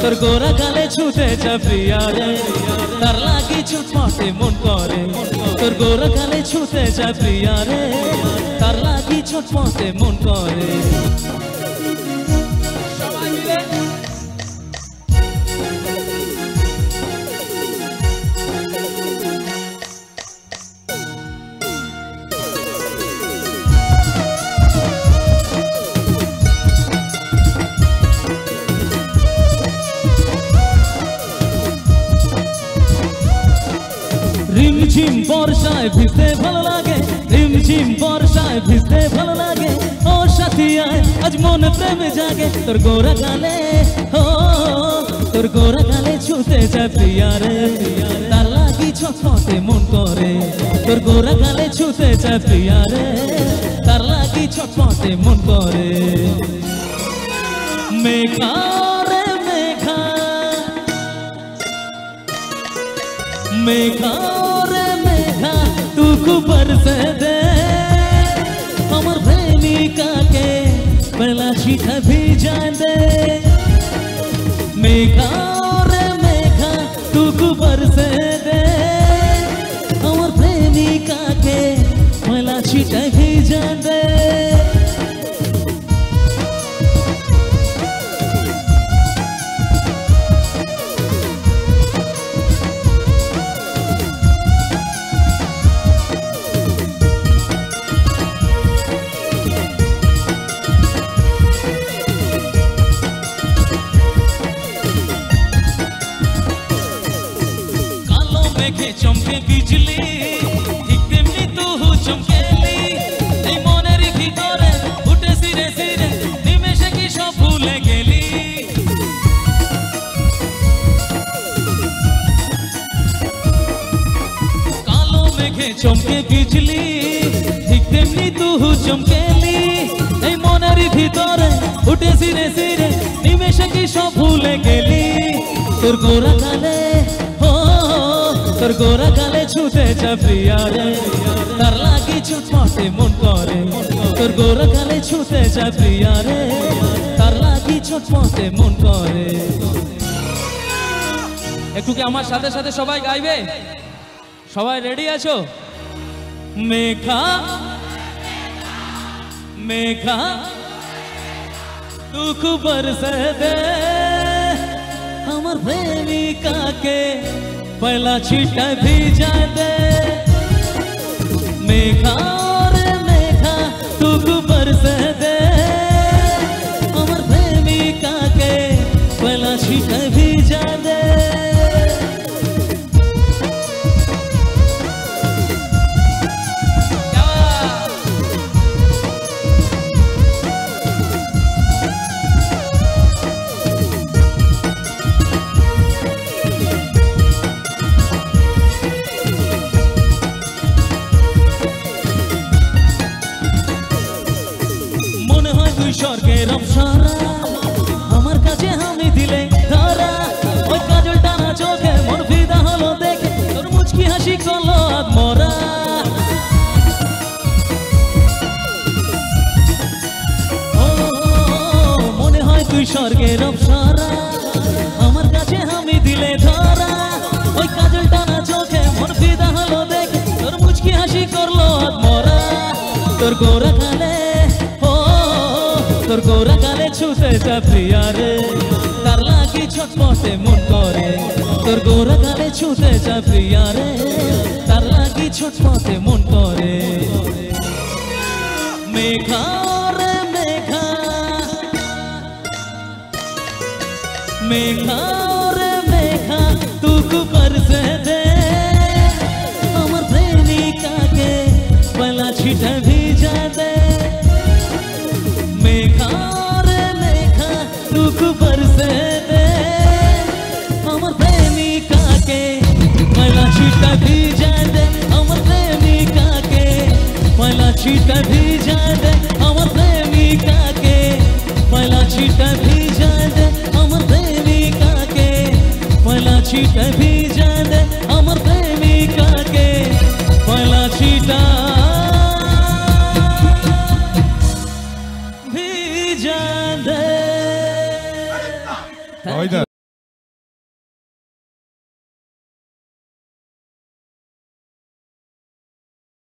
তোর গোরা গালে ছুটে যা প্রিয়া রে তার লাগি ছুটমটে মন করে তোর গোরা গালে ছুটে যা প্রিয়া রে তার লাগি ছুটমটে মন করে রিমঝিম বর্ষায় ভিজতে ভালো লাগে রিমঝিম বর্ষায় ভিজতে ভালো লাগে ও সাথী আয় আজ মন প্রেমে জাগে তোর গোরা গালে ও তোর গোরা গালে ছুটে যায় প্রিয়া রে তার লাগি ছটফটে মন করে তোর গোরা গালে ছুটে যায় প্রিয়া রে তার লাগি ছটফটে মন করে মেঘা রে মেঘা মেঘা तू बरसे दे अमर प्रेमिका के पहला चिट्ठा भेजा दे मेघा रे मेघा तू बरसे दे अमर प्रेमिका के पहला चिट्ठा भेजा दे चमके बिजली ठीक तेमनी तू चमकेली এই মনের ভিতরে উঠে সিরে সিরে নিমেষে কি সব ভুলে গেলি কালো মেঘে চমকে বিজলি ঠিক তেমনি তু চমকেলি এই মনের ভিতরে উঠে সিরে সিরে নিমেষে কি সব ভুলে গেলি তোর গোরা গালে তোর গোরা গালে ছুটে যা প্রিয়া রে তার লাগি ছুটমটে মন করে তোর গোরা গালে ছুটে যা প্রিয়া রে তার লাগি ছুটমটে মন করে একটু কি আমার সাথে সাথে সবাই গাইবে সবাই রেডি আছো মেঘা মেঘা দুঃখ বরসে দে আমার প্রেমিকা के पहला चिट्ठा भेजा दे मेघा रे मेघा तू बरसे दे अमर प्रेमिका के पहला चिट्ठा भेजा दे স্বর্গের অপসরা আমার কাছে আমি দিলে ধরা ওই কাজল টানা চোখে মন ফিদা হলো দেখে তোর মুচকি হাসি করলো আত্মরা মনে হয় তুই স্বর্গের অপসরা আমার কাছে আমি দিলে ধরা ওই কাজল টানা চোখে মন ফিদা হলো দেখে তোর মুচকি হাসি করলো আত্মরা তোর গোরা গালে তোর গোরা গালে ছুটে যা প্রিয়া রে তার লাগি ছটফটে মন করে তোর গোরা গালে ছুটে যা প্রিয়া রে তার লাগি ছটফটে মন করে মেঘা রে মেঘা মেঘা রে মেঘা तू बरसे दे अमर प्रेमिका के पहला चिट्ठा भेजा दे मेघा रे मेघा दुख बरसे दे अमर प्रेमिका के पहला चिट्ठा भेजा दे अमर प्रेमिका के पहला चिट्ठा भेजा दे अमर प्रेमिका के पहला चिट्ठा भेजा दे अमर प्रेमिका के पहला चिट्ठा भेजा दे अमर प्रेमिका के पहला चिट्ठा भेजा दे